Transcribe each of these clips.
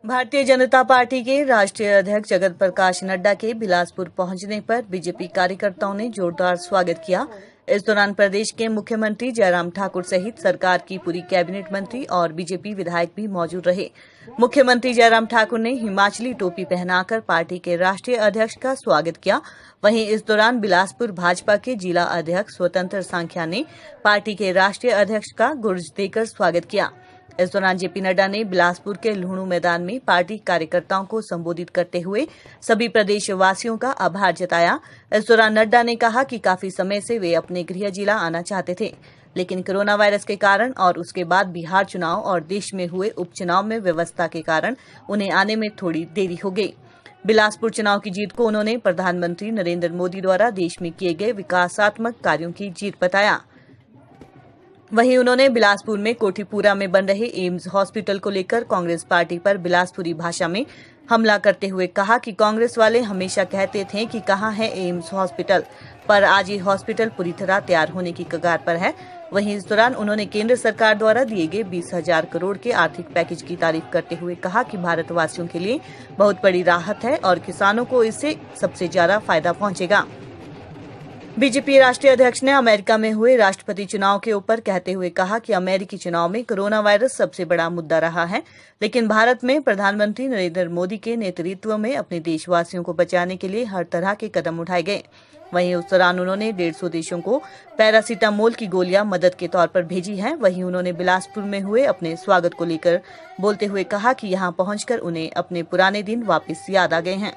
Bharatiya Janata party के राष्ट्रीय अध्यक्ष जगत प्रकाश नड्डा के बिलासपुर पहुंचने पर बीजेपी कार्यकर्ताओं ने जोरदार स्वागत किया। इस दौरान प्रदेश के मुख्यमंत्री जयराम ठाकुर सहित सरकार की पूरी कैबिनेट मंत्री और बीजेपी विधायक भी मौजूद रहे। मुख्यमंत्री जयराम ठाकुर ने हिमाचली टोपी पहनाकर पार्टी के राष्ट्रीय अध्यक्ष का स्वागत किया। वहीं इस दौरान बिलासपुर भाजपा के जिला अध्यक्ष स्वतंत्र सांख्या ने पार्टी के राष्ट्रीय अध्यक्ष का गुर्ज देकर स्वागत किया। इस दौरान जेपी नड्डा ने बिलासपुर के लुहणु मैदान में पार्टी कार्यकर्ताओं को संबोधित करते हुए सभी प्रदेशवासियों का आभार जताया। इस दौरान नड्डा ने कहा कि काफी समय से वे अपने गृह जिला आना चाहते थे, लेकिन कोरोना वायरस के कारण और उसके बाद बिहार चुनाव और देश में हुए उपचुनाव में व्यवस्था के कारण उन्हें आने में थोड़ी देरी हो गई। बिलासपुर चुनाव की जीत को उन्होंने प्रधानमंत्री नरेंद्र मोदी द्वारा देश में किए गए विकासात्मक कार्यों की जीत बताया। वहीं उन्होंने बिलासपुर में कोठीपुरा में बन रहे एम्स हॉस्पिटल को लेकर कांग्रेस पार्टी पर बिलासपुरी भाषा में हमला करते हुए कहा कि कांग्रेस वाले हमेशा कहते थे कि कहां है एम्स हॉस्पिटल, पर आज ये हॉस्पिटल पूरी तरह तैयार होने की कगार पर है। वहीं इस दौरान उन्होंने केंद्र सरकार द्वारा दिए गए 20,000 करोड़ के आर्थिक पैकेज की तारीफ करते हुए कहा कि भारतवासियों के लिए बहुत बड़ी राहत है और किसानों को इससे सबसे ज्यादा फायदा पहुंचेगा। बीजेपी राष्ट्रीय अध्यक्ष ने अमेरिका में हुए राष्ट्रपति चुनाव के ऊपर कहते हुए कहा कि अमेरिकी चुनाव में कोरोना वायरस सबसे बड़ा मुद्दा रहा है, लेकिन भारत में प्रधानमंत्री नरेंद्र मोदी के नेतृत्व में अपने देशवासियों को बचाने के लिए हर तरह के कदम उठाए गए। वहीं उस दौरान उन्होंने 150 देशों को पैरासीटामोल की गोलियां मदद के तौर पर भेजी हैं। वहीं उन्होंने बिलासपुर में हुए अपने स्वागत को लेकर बोलते हुए कहा कि यहां पहुंचकर उन्हें अपने पुराने दिन वापस याद आ गए हैं।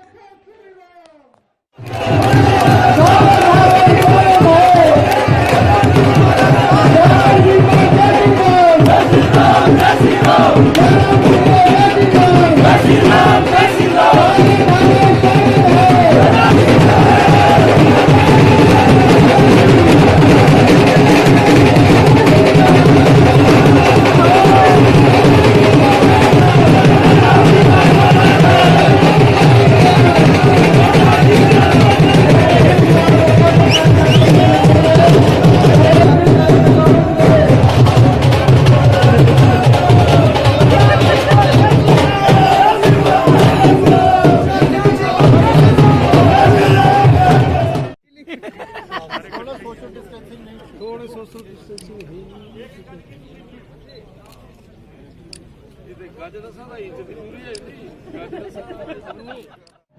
थोड़े सोशल डिस्टेंसिंग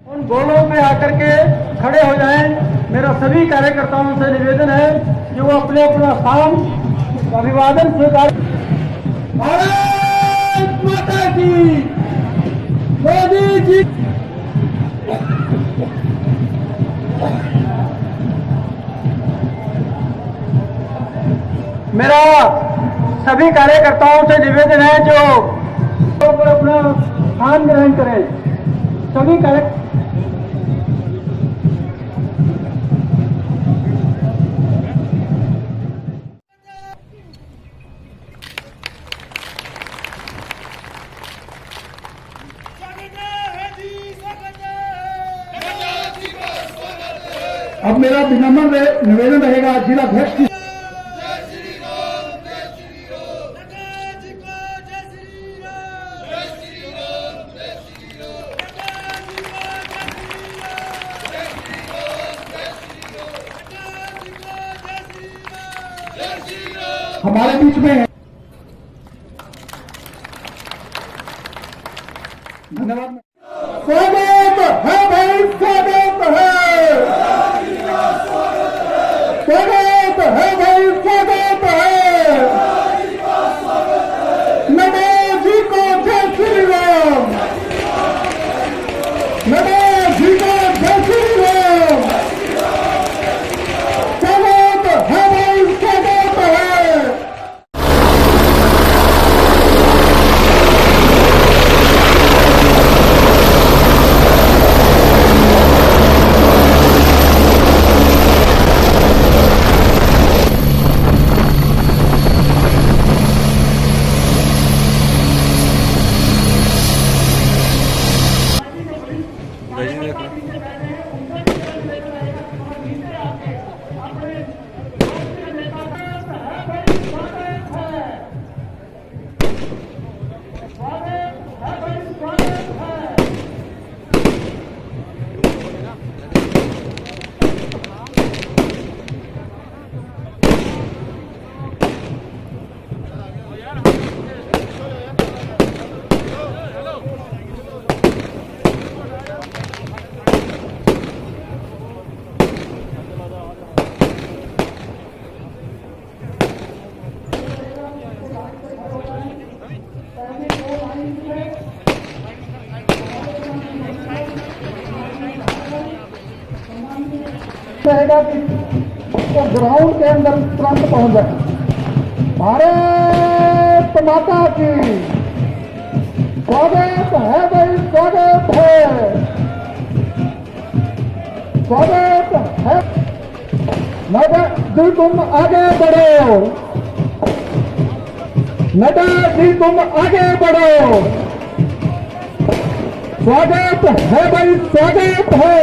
उन गोलों पे आकर के खड़े हो जाएं। मेरा सभी कार्यकर्ताओं से निवेदन है कि वो अपने अपना स्थान अभिवादन स्वीकार। भारत माता की, मोदी जी। मेरा सभी कार्यकर्ताओं से निवेदन है जो अपना स्थान ग्रहण करें। सभी कार्य अब मेरा विनम्र निवेदन रहेगा जिलाध्यक्ष की। हमारे बीच में धन्यवाद। स्वागत है भाई, स्वागत है, स्वागत है भाई, स्वागत है। नड्डा जी को जय श्री राम, नड्डा जी को जय श्री राम। स्वागत है भाई, स्वागत है। रहेगा कि वो ग्राउंड के अंदर तुरंत पहुंच जाए। भारत माता की स्वागत है भाई, स्वागत है, स्वागत है। नड्डा जी तुम आगे बढ़ो, नड्डा जी तुम आगे बढ़ो, स्वागत है भाई, स्वागत है।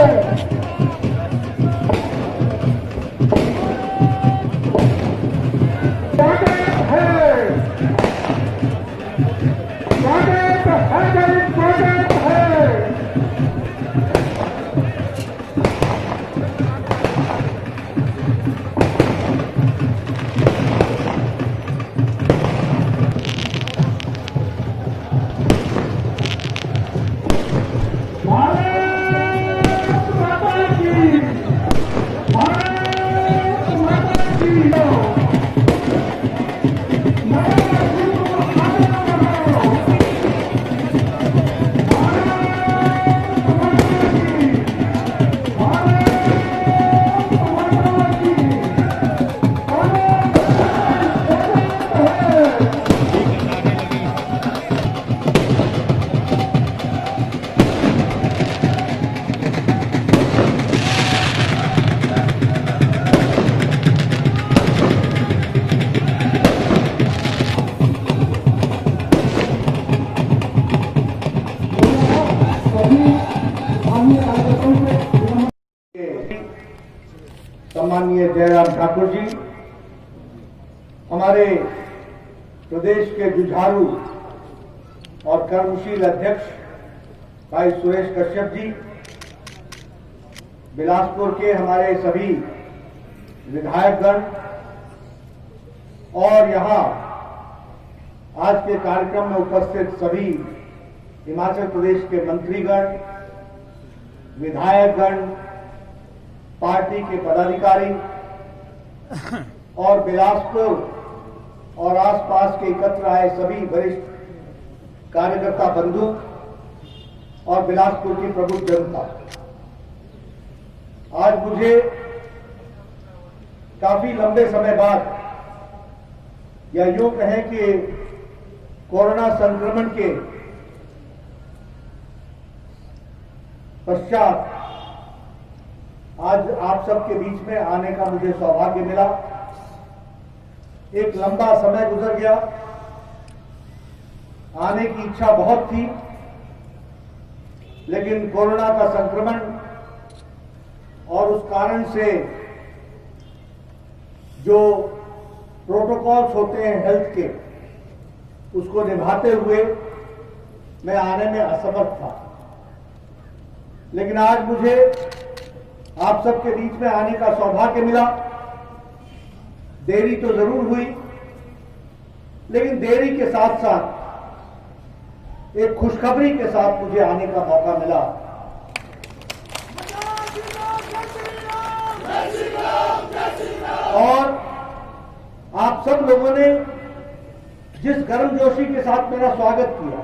सम्माननीय जयराम ठाकुर जी, हमारे प्रदेश के जुझारू और कर्मशील अध्यक्ष भाई सुरेश कश्यप जी, बिलासपुर के हमारे सभी विधायकगण और यहां आज के कार्यक्रम में उपस्थित सभी हिमाचल प्रदेश के मंत्रीगण, विधायकगण, पार्टी के पदाधिकारी और बिलासपुर और आसपास के एकत्र आए सभी वरिष्ठ कार्यकर्ता बंधु और बिलासपुर की प्रबुद्ध जनता, आज मुझे काफी लंबे समय बाद, या यूं कहें कि कोरोना संक्रमण के पश्चात आज आप सबके बीच में आने का मुझे सौभाग्य मिला। एक लंबा समय गुजर गया, आने की इच्छा बहुत थी, लेकिन कोरोना का संक्रमण और उस कारण से जो प्रोटोकॉल्स होते हैं हेल्थ के, उसको निभाते हुए मैं आने में असमर्थ था। लेकिन आज मुझे आप सबके बीच में आने का सौभाग्य मिला। देरी तो जरूर हुई, लेकिन देरी के साथ साथ एक खुशखबरी के साथ मुझे आने का मौका मिला। और आप सब लोगों ने जिस गर्मजोशी के साथ मेरा स्वागत किया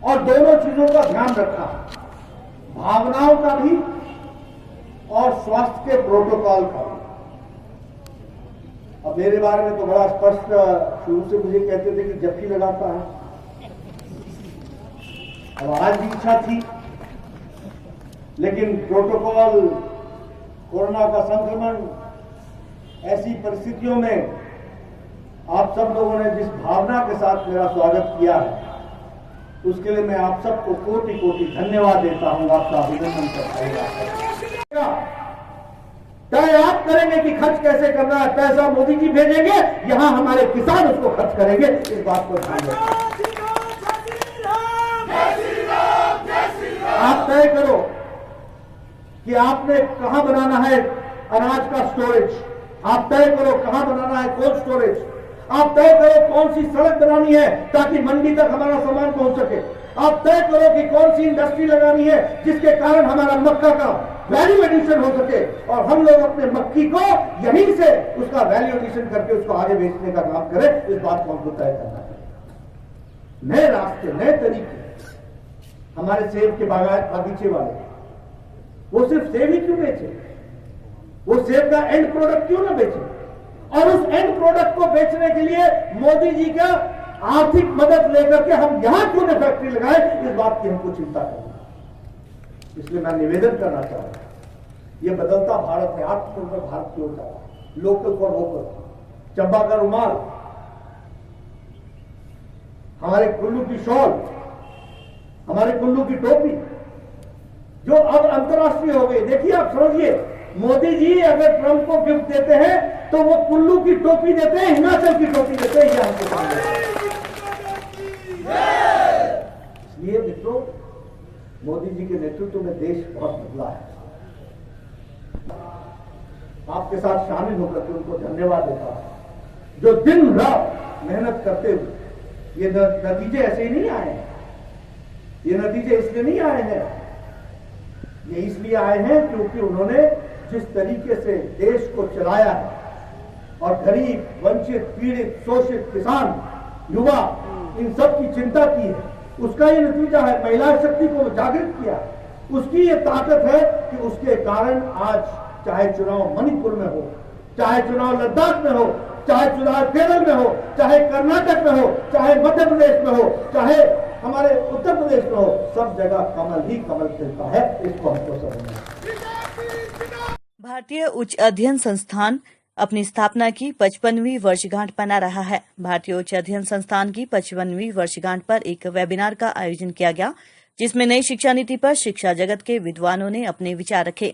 और दोनों चीजों का ध्यान रखा, भावनाओं का भी और स्वास्थ्य के प्रोटोकॉल का भी। अब मेरे बारे में तो बड़ा स्पष्ट शुरू से मुझे कहते थे कि जफ्फी लगाता है, अब आज भी इच्छा थी, लेकिन प्रोटोकॉल, कोरोना का संक्रमण, ऐसी परिस्थितियों में आप सब लोगों ने जिस भावना के साथ मेरा स्वागत किया है, उसके लिए मैं आप सबको कोटि कोटि धन्यवाद देता हूं, आपका अभिनंदन करता हूं। तय आप करेंगे कि खर्च कैसे करना है, पैसा मोदी जी भेजेंगे, यहां हमारे किसान उसको खर्च करेंगे, इस बात को ध्यान रखें। आप तय करो कि आपने कहां बनाना है अनाज का स्टोरेज, आप तय करो कहां बनाना है कोल्ड स्टोरेज, आप तय करो कौन सी सड़क बनानी है ताकि मंडी तक हमारा सामान पहुंच सके, आप तय करो कि कौन सी इंडस्ट्री लगानी है जिसके कारण हमारा मक्का का वैल्यू एडिशन हो सके और हम लोग अपने मक्की को यहीं से उसका वैल्यू एडिशन करके उसको आगे बेचने का काम करें। इस बात को हमको तय करना है। नए रास्ते, नए तरीके, हमारे सेब के बागीचे वाले वो सिर्फ सेब ही क्यों बेचे? वो सेब का एंड प्रोडक्ट क्यों ना बेचे? और उस एंड प्रोडक्ट को बेचने के लिए मोदी जी का आर्थिक मदद लेकर के हम यहां क्यों न फैक्ट्री लगाए, इस बात की हमको चिंता करनी। इसलिए मैं निवेदन करना चाह रहा हूं, ये बदलता भारत है, आत्मनिर्भर भारत की ओर जा रहा है, लोकल फॉर वोकल। चंबा का रुमाल, हमारे कुल्लू की शॉल, हमारे कुल्लू की टोपी जो अब अंतर्राष्ट्रीय हो गई। देखिए, आप समझिए, मोदी जी अगर ट्रंप को गिफ्ट देते हैं तो वो कुल्लू की टोपी देते हैं, हिमाचल की टोपी देते हैं, ये हमको समझ। इसलिए मित्रों, मोदी जी के नेतृत्व में देश बहुत बदला है। आपके साथ शामिल होकर के उनको धन्यवाद देता हूं, जो दिन रात मेहनत करते हुए ये नतीजे ऐसे ही नहीं आए हैं। ये नतीजे इसलिए नहीं आए हैं, ये इसलिए आए हैं क्योंकि उन्होंने जिस तरीके से देश को चलाया है और गरीब, वंचित, पीड़ित, शोषित, किसान, युवा, इन सब की चिंता की है, उसका ये नतीजा है। महिला शक्ति को जागृत किया, उसकी ये ताकत है कि उसके कारण आज चाहे चुनाव मणिपुर में हो, चाहे चुनाव लद्दाख में हो, चाहे चुनाव केरल में हो, चाहे कर्नाटक में हो, चाहे मध्य प्रदेश में हो, चाहे हमारे उत्तर प्रदेश में हो, सब जगह कमल ही कमल खिलता है। इसको हमको समझना है। भारतीय उच्च अध्ययन संस्थान अपनी स्थापना की 55वीं वर्षगांठ मना रहा है। भारतीय उच्च अध्ययन संस्थान की 55वीं वर्षगांठ पर एक वेबिनार का आयोजन किया गया, जिसमें नई शिक्षा नीति पर शिक्षा जगत के विद्वानों ने अपने विचार रखे।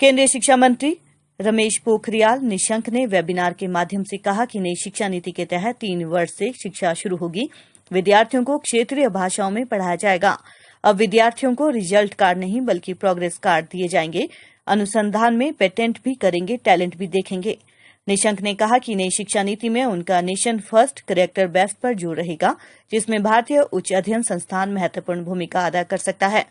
केंद्रीय शिक्षा मंत्री रमेश पोखरियाल निशंक ने वेबिनार के माध्यम से कहा कि नई शिक्षा नीति के तहत 3 वर्ष से शिक्षा शुरू होगी। विद्यार्थियों को क्षेत्रीय भाषाओं में पढ़ाया जाएगा। अब विद्यार्थियों को रिजल्ट कार्ड नहीं बल्कि प्रोग्रेस कार्ड दिए जाएंगे। अनुसंधान में पेटेंट भी करेंगे, टैलेंट भी देखेंगे। निशंक ने कहा कि नई शिक्षा नीति में उनका नेशन फर्स्ट, करेक्टर बेस्ट पर जोर रहेगा, जिसमें भारतीय उच्च अध्ययन संस्थान महत्वपूर्ण भूमिका अदा कर सकता है।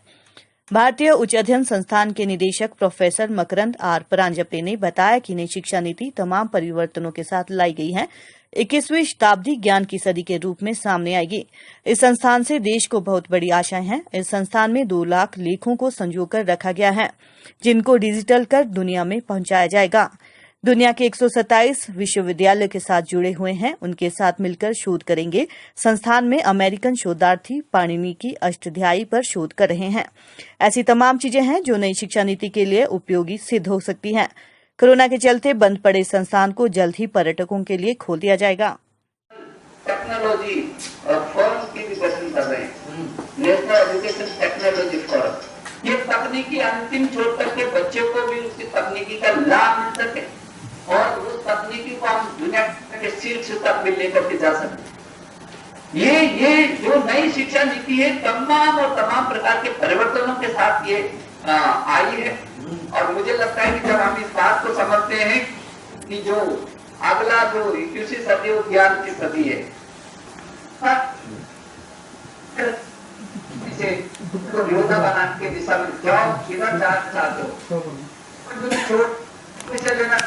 भारतीय उच्च अध्ययन संस्थान के निदेशक प्रोफेसर मकरंद आर परांजपे ने बताया कि नई शिक्षा नीति तमाम परिवर्तनों के साथ लाई गई है। 21वीं शताब्दी ज्ञान की सदी के रूप में सामने आएगी। इस संस्थान से देश को बहुत बड़ी आशाएं हैं। इस संस्थान में 2 लाख लेखों को संजोकर रखा गया है, जिनको डिजिटल कर दुनिया में पहुंचाया जाएगा। दुनिया के 127 विश्वविद्यालयों के साथ जुड़े हुए हैं, उनके साथ मिलकर शोध करेंगे। संस्थान में अमेरिकन शोधार्थी पाणिनि की अष्टाध्यायी पर शोध कर रहे हैं। ऐसी तमाम चीजें हैं जो नई शिक्षा नीति के लिए उपयोगी सिद्ध हो सकती हैं। कोरोना के चलते बंद पड़े संस्थान को जल्द ही पर्यटकों के लिए खोल दिया जाएगा। टेक्नोलॉजी और फॉर्म की भी गठन कर रहे हैं, नेशनल एजुकेशन टेक्नोलॉजी फॉर्म। ये तकनीकी अंतिम छोड़ करके बच्चे को भी उसकी तकनीकी का लाभ मिल सके और उस तकनीकी को हम दुनिया के शीर्ष तक भी लेकर के जा सकते। ये जो नई शिक्षा नीति है, तमाम और तमाम प्रकार के परिवर्तनों के साथ ये आई है। और मुझे लगता है कि जब हम इस बात को समझते हैं कि जो अगला जो 21वीं सदी वो ज्ञान की सदी है, इसे योजना बनाने की दिशा में जाओ, किधर जाना चाहते हो छोड़ इसे लेना।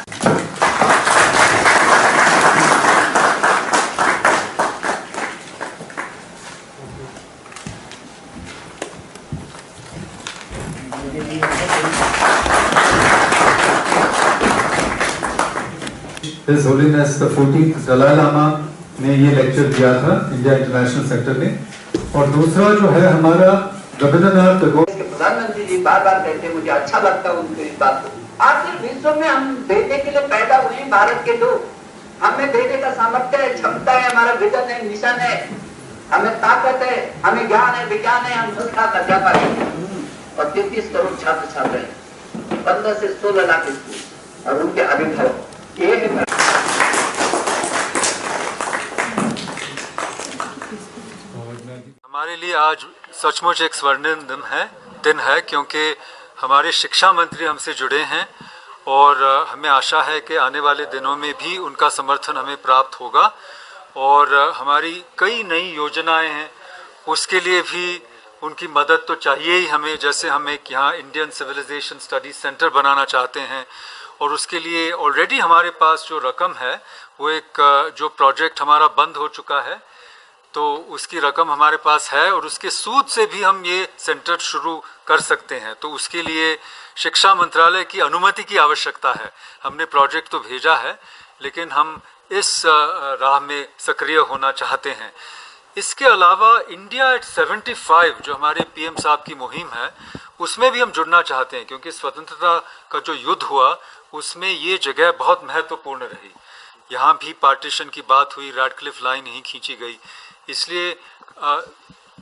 His Holiness the 14th Dalai Lama ने ये लेक्चर दिया था इंडिया इंटरनेशनल सेक्टर में। और दूसरा जो है हमारा रविंद्रनाथ टैगोर के प्रधानमंत्री जी बार बार कहते हैं, मुझे अच्छा लगता है उनको इस बात को। आखिर विश्व में हम देने के लिए पैदा हुए हैं, भारत के लोग, हमें देने का सामर्थ्य है, क्षमता है, हमारा विजन है, मिशन है, हमें ताकत है, हमें ज्ञान है, विज्ञान है, हम संस्था अध्यापक है और 33 करोड़ छात्र छात्र हैं, 15 से 16 लाख स्कूल और उनके अभिभावक। ये है हमारे लिए आज सचमुच एक स्वर्णिम दिन है क्योंकि हमारे शिक्षा मंत्री हमसे जुड़े हैं और हमें आशा है कि आने वाले दिनों में भी उनका समर्थन हमें प्राप्त होगा। और हमारी कई नई योजनाएं हैं, उसके लिए भी उनकी मदद तो चाहिए ही हमें। जैसे हम एक यहाँ इंडियन सिविलाइजेशन स्टडीज सेंटर बनाना चाहते हैं और उसके लिए ऑलरेडी हमारे पास जो रकम है वो एक जो प्रोजेक्ट हमारा बंद हो चुका है तो उसकी रकम हमारे पास है और उसके सूद से भी हम ये सेंटर शुरू कर सकते हैं। तो उसके लिए शिक्षा मंत्रालय की अनुमति की आवश्यकता है। हमने प्रोजेक्ट तो भेजा है, लेकिन हम इस राह में सक्रिय होना चाहते हैं। इसके अलावा इंडिया एट 75 जो हमारे पीएम साहब की मुहिम है, उसमें भी हम जुड़ना चाहते हैं, क्योंकि स्वतंत्रता का जो युद्ध हुआ उसमें ये जगह बहुत महत्वपूर्ण रही। यहाँ भी पार्टीशन की बात हुई, रैडक्लिफ लाइन यहीं खींची गई। इसलिए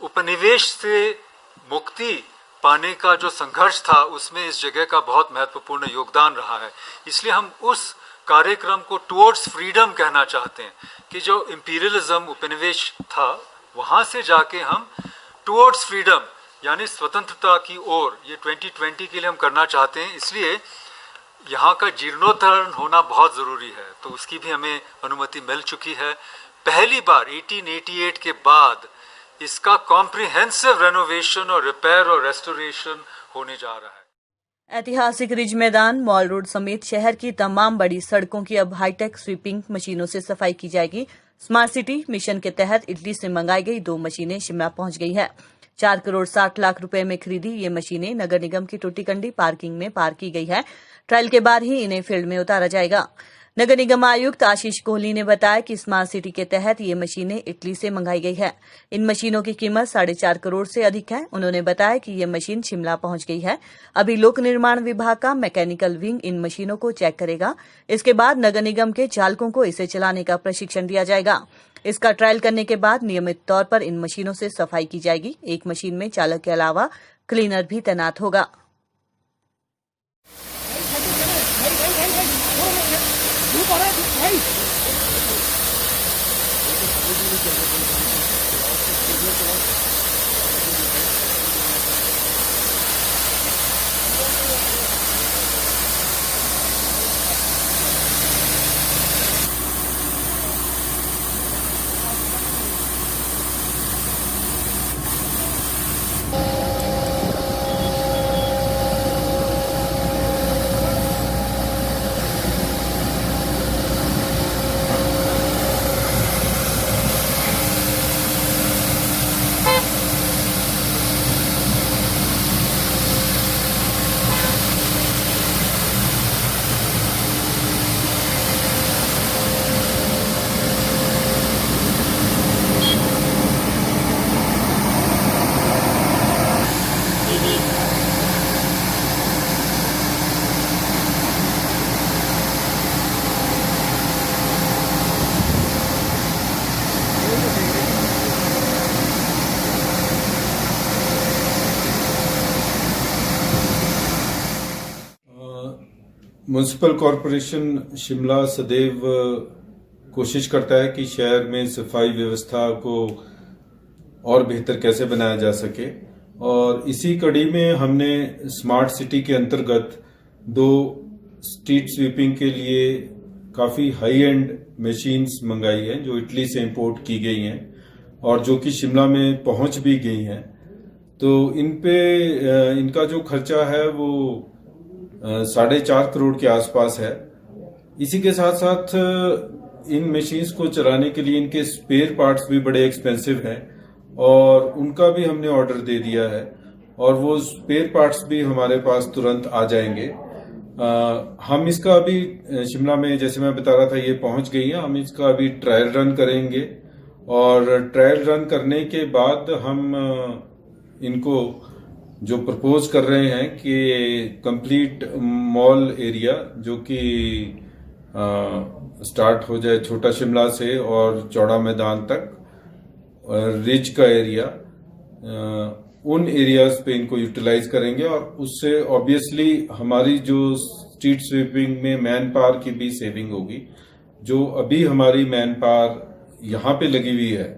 उपनिवेश से मुक्ति पाने का जो संघर्ष था उसमें इस जगह का बहुत महत्वपूर्ण योगदान रहा है। इसलिए हम उस कार्यक्रम को टुवर्ड्स फ्रीडम कहना चाहते हैं कि जो इंपीरियलिज्म उपनिवेश था वहाँ से जाके हम टुवर्ड्स फ्रीडम यानी स्वतंत्रता की ओर ये 2020 के लिए हम करना चाहते हैं। इसलिए यहाँ का जीर्णोद्धारण होना बहुत ज़रूरी है, तो उसकी भी हमें अनुमति मिल चुकी है। पहली बार 1888 के बाद इसका कॉम्प्रिहेंसिव रेनोवेशन और रिपेयर और रेस्टोरेशन होने जा रहा है। ऐतिहासिक रिज मैदान, मॉल रोड समेत शहर की तमाम बड़ी सड़कों की अब हाईटेक स्वीपिंग मशीनों से सफाई की जाएगी। स्मार्ट सिटी मिशन के तहत इटली से मंगाई गई 2 मशीनें शिमला पहुंच गई है। 4 करोड़ 60 लाख रुपए में खरीदी ये मशीनें नगर निगम की टूटीकंडी पार्किंग में पार्क की गई है। ट्रायल के बाद ही इन्हें फील्ड में उतारा जाएगा। नगर निगम आयुक्त आशीष कोहली ने बताया कि स्मार्ट सिटी के तहत ये मशीनें इटली से मंगाई गई है। इन मशीनों की कीमत 4.5 करोड़ से अधिक है। उन्होंने बताया कि ये मशीन शिमला पहुंच गई है। अभी लोक निर्माण विभाग का मैकेनिकल विंग इन मशीनों को चेक करेगा। इसके बाद नगर निगम के चालकों को इसे चलाने का प्रशिक्षण दिया जाएगा। इसका ट्रायल करने के बाद नियमित तौर पर इन मशीनों से सफाई की जाएगी। एक मशीन में चालक के अलावा क्लीनर भी तैनात होगा। म्युनिसिपल कॉरपोरेशन शिमला सदैव कोशिश करता है कि शहर में सफाई व्यवस्था को और बेहतर कैसे बनाया जा सके, और इसी कड़ी में हमने स्मार्ट सिटी के अंतर्गत 2 स्ट्रीट स्वीपिंग के लिए काफ़ी हाई एंड मशीन्स मंगाई हैं जो इटली से इंपोर्ट की गई हैं और जो कि शिमला में पहुंच भी गई हैं। तो इनका जो खर्चा है वो 4.5 करोड़ के आसपास है। इसी के साथ साथ इन मशीन्स को चलाने के लिए इनके स्पेयर पार्ट्स भी बड़े एक्सपेंसिव हैं और उनका भी हमने ऑर्डर दे दिया है और वो स्पेयर पार्ट्स भी हमारे पास तुरंत आ जाएंगे। हम इसका अभी शिमला में, जैसे मैं बता रहा था, ये पहुंच गई है। हम इसका अभी ट्रायल रन करेंगे और ट्रायल रन करने के बाद हम इनको जो प्रपोज कर रहे हैं कि कंप्लीट मॉल एरिया जो कि स्टार्ट हो जाए छोटा शिमला से और चौड़ा मैदान तक, रिज का एरिया, उन एरियाज पे इनको यूटिलाइज करेंगे और उससे ऑब्वियसली हमारी जो स्ट्रीट स्वीपिंग में मैन पावर की भी सेविंग होगी। जो अभी हमारी मैन पावर यहाँ पे लगी हुई है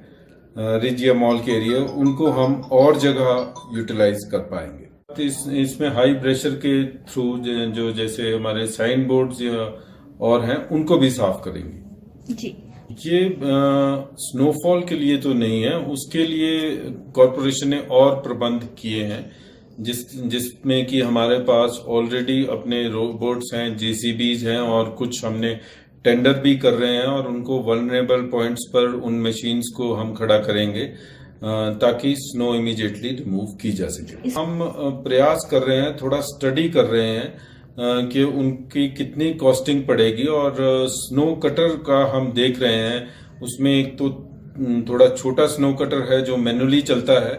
रिज या मॉल के एरिया, उनको हम और जगह यूटिलाइज कर पाएंगे। इसमें हाई प्रेशर के थ्रू जो जैसे हमारे साइन बोर्ड्स और हैं उनको भी साफ करेंगे जी। ये स्नोफॉल के लिए तो नहीं है, उसके लिए कॉरपोरेशन ने और प्रबंध किए हैं जिसमें कि हमारे पास ऑलरेडी अपने रोबोट्स हैं, जेसीबीज हैं और कुछ हमने टेंडर भी कर रहे हैं और उनको वल्नरेबल पॉइंट्स पर उन मशीन्स को हम खड़ा करेंगे ताकि स्नो इमीडिएटली रिमूव की जा सके। हम प्रयास कर रहे हैं, थोड़ा स्टडी कर रहे हैं कि उनकी कितनी कॉस्टिंग पड़ेगी, और स्नो कटर का हम देख रहे हैं। उसमें एक तो थोड़ा छोटा स्नो कटर है जो मैनुअली चलता है,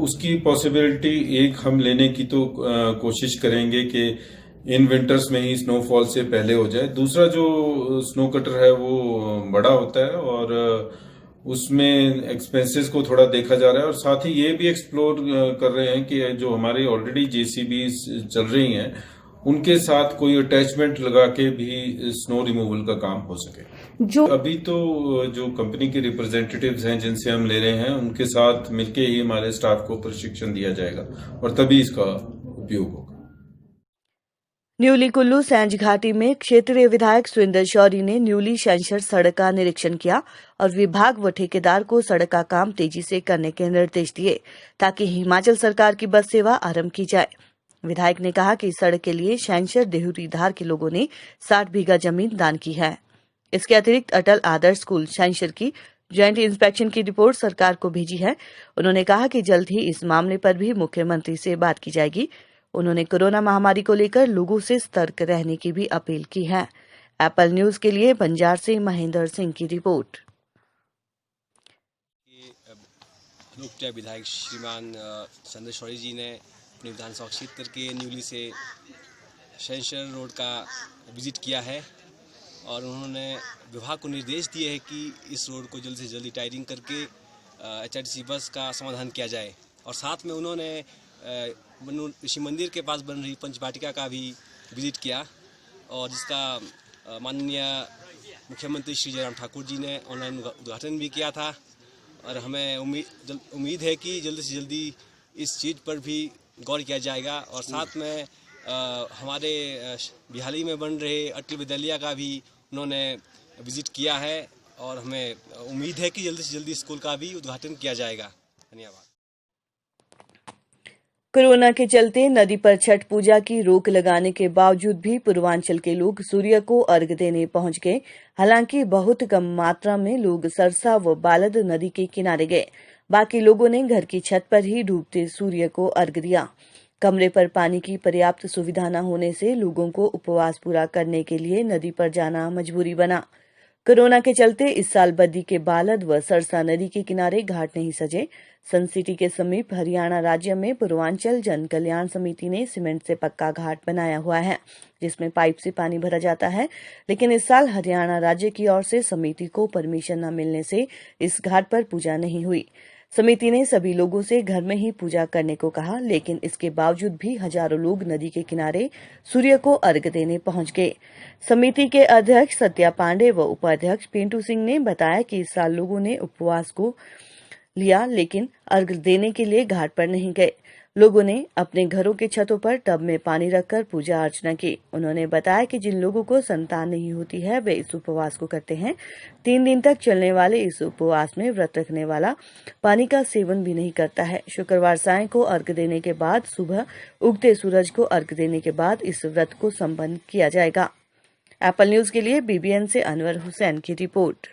उसकी पॉसिबिलिटी एक हम लेने की तो कोशिश करेंगे कि इन विंटर्स में ही स्नोफॉल से पहले हो जाए। दूसरा जो स्नो कटर है वो बड़ा होता है और उसमें एक्सपेंसेस को थोड़ा देखा जा रहा है, और साथ ही ये भी एक्सप्लोर कर रहे हैं कि जो हमारी ऑलरेडी जेसीबी चल रही हैं उनके साथ कोई अटैचमेंट लगा के भी स्नो रिमूवल का काम हो सके। जो अभी तो जो कंपनी के रिप्रेजेंटेटिव्स हैं जिनसे हम ले रहे हैं उनके साथ मिलके ही हमारे स्टाफ को प्रशिक्षण दिया जाएगा और तभी इसका उपयोग होगा। न्यूली कुल्लू सैंज घाटी में क्षेत्रीय विधायक सुरेंद्र शौरी ने न्यूली शैंशर सड़क का निरीक्षण किया और विभाग व ठेकेदार को सड़क का काम तेजी से करने के निर्देश दिए ताकि हिमाचल सरकार की बस सेवा आरंभ की जाए। विधायक ने कहा कि इस सड़क के लिए शैंशर देहुरी धार के लोगों ने 60 बीघा जमीन दान की है। इसके अतिरिक्त अटल आदर्श स्कूल शैंशर की ज्वाइंट इंस्पेक्शन की रिपोर्ट सरकार को भेजी है। उन्होंने कहा कि जल्द ही इस मामले पर भी मुख्यमंत्री से बात की जाएगी। उन्होंने कोरोना महामारी को लेकर लोगों से सतर्क रहने की भी अपील की है। एप्पल न्यूज के लिए बंजार से महेंद्र सिंह की रिपोर्ट। लोकप्रिय विधायक श्रीमान सुरेंद्र शौरी जी ने अपने विधानसभा क्षेत्र के न्यूली से शैंशर रोड का विजिट किया है और उन्होंने विभाग को निर्देश दिए है कि इस रोड को जल्द से जल्दी टायरिंग करके HRTC बस का समाधान किया जाए। और साथ में उन्होंने ऋषि मंदिर के पास बन रही पंचवाटिका का भी विजिट किया और जिसका माननीय मुख्यमंत्री श्री जयराम ठाकुर जी ने ऑनलाइन उद्घाटन भी किया था। और हमें उम्मीद है कि जल्दी से जल्दी इस चीज़ पर भी गौर किया जाएगा। और साथ में हमारे बिहाली में बन रहे अटल विद्यालय का भी उन्होंने विजिट किया है और हमें उम्मीद है कि जल्दी से जल्दी स्कूल का भी उद्घाटन किया जाएगा। धन्यवाद। कोरोना के चलते नदी पर छठ पूजा की रोक लगाने के बावजूद भी पूर्वांचल के लोग सूर्य को अर्घ देने पहुंच गए। हालांकि बहुत कम मात्रा में लोग सरसा व बालद नदी के किनारे गए। बाकी लोगों ने घर की छत पर ही डूबते सूर्य को अर्घ दिया। कमरे पर पानी की पर्याप्त सुविधा न होने से लोगों को उपवास पूरा करने के लिए नदी पर जाना मजबूरी बना। कोरोना के चलते इस साल बद्दी के बालद व सरसा नदी के किनारे घाट नहीं सजे। सन सिटी के समीप हरियाणा राज्य में पूर्वांचल जन कल्याण समिति ने सीमेंट से पक्का घाट बनाया हुआ है जिसमें पाइप से पानी भरा जाता है, लेकिन इस साल हरियाणा राज्य की ओर से समिति को परमिशन न मिलने से इस घाट पर पूजा नहीं हुई। समिति ने सभी लोगों से घर में ही पूजा करने को कहा, लेकिन इसके बावजूद भी हजारों लोग नदी के किनारे सूर्य को अर्घ देने पहुंच गए। समिति के अध्यक्ष सत्या पांडे व उपाध्यक्ष पिंटू सिंह ने बताया कि इस साल लोगों ने उपवास को लिया लेकिन अर्घ देने के लिए घाट पर नहीं गए। लोगों ने अपने घरों के छतों पर टब में पानी रखकर पूजा अर्चना की। उन्होंने बताया कि जिन लोगों को संतान नहीं होती है वे इस उपवास को करते हैं। 3 दिन तक चलने वाले इस उपवास में व्रत रखने वाला पानी का सेवन भी नहीं करता है। शुक्रवार सायं को अर्घ देने के बाद सुबह उगते सूरज को अर्घ देने के बाद इस व्रत को संपन्न किया जाएगा। एप्पल न्यूज के लिए BBN से अनवर हुसैन की रिपोर्ट।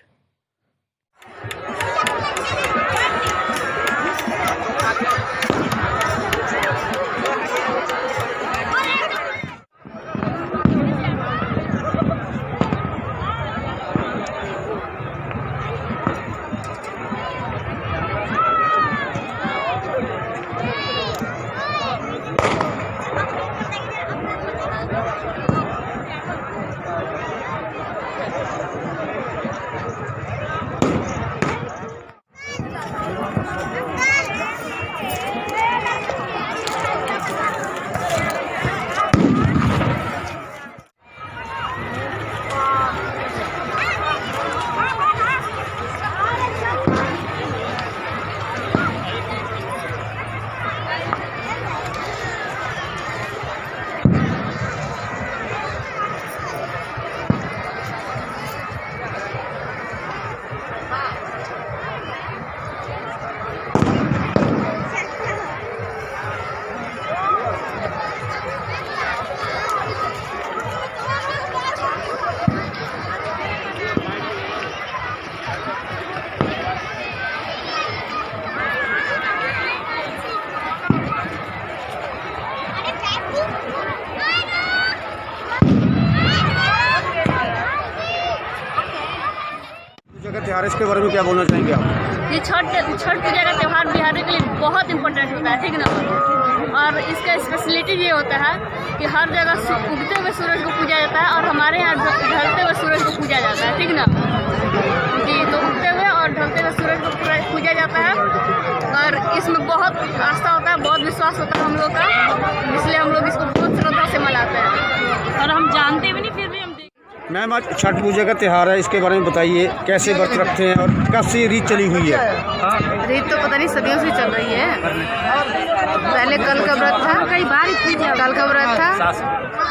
त्यौहार है, इसके बारे में क्या बोलना चाहेंगे आप? ये छठ पूजा का त्यौहार बिहार के लिए बहुत इम्पोर्टेंट होता है, ठीक ना। और इसका स्पेशलिटी ये होता है कि हर जगह उगते हुए सूरज को पूजा जाता है और हमारे यहाँ ढलते हुए सूरज को पूजा जाता है, ठीक ना जी। तो उगते हुए और ढलते हुए सूरज को पूजा जाता है और इसमें बहुत आस्था होता है, बहुत विश्वास होता है हम लोग का, इसलिए हम लोग इसको बहुत श्रद्धा से मनाते हैं और हम जानते भी नहीं फिर भी हम। मैम, आज छठ पूजा का त्यौहार है, इसके बारे में बताइए, कैसे व्रत रखते हैं और कब से ये रीत चली हुई है? रीत तो पता नहीं सदियों से चल रही है। पहले कल का व्रत था, कई बार कल का व्रत था,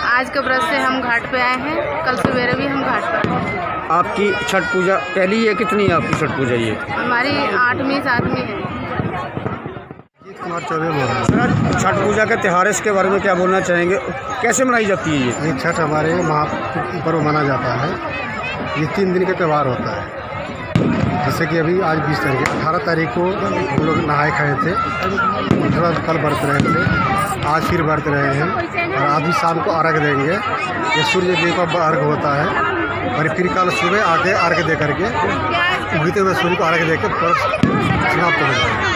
आज के व्रत से हम घाट पे आए हैं, कल सवेरे भी हम घाट पर आए हैं। आपकी छठ पूजा पहली है, कितनी है आपकी छठ पूजा? ये हमारी 8वीं 7वीं है। सर, छठ पूजा का त्यौहार है, इसके बारे में क्या बोलना चाहेंगे, कैसे मनाई जाती है ये? ये छठ हमारे महापर्व माना जाता है। ये 3 दिन का त्यौहार होता है। जैसे कि अभी आज 20 तारीख है, 18 तारीख को हम लोग नहाए खाए थे, 18 कल व्रत रहे थे, आज फिर व्रत रहे हैं और आज भी शाम को अर्घ देंगे। ये सूर्य देव का अर्घ होता है और फिर कल सुबह आके अर्घ दे करके उगते हुए सूर्य को अर्घ देकर पर्व समाप्त हो जाएगा।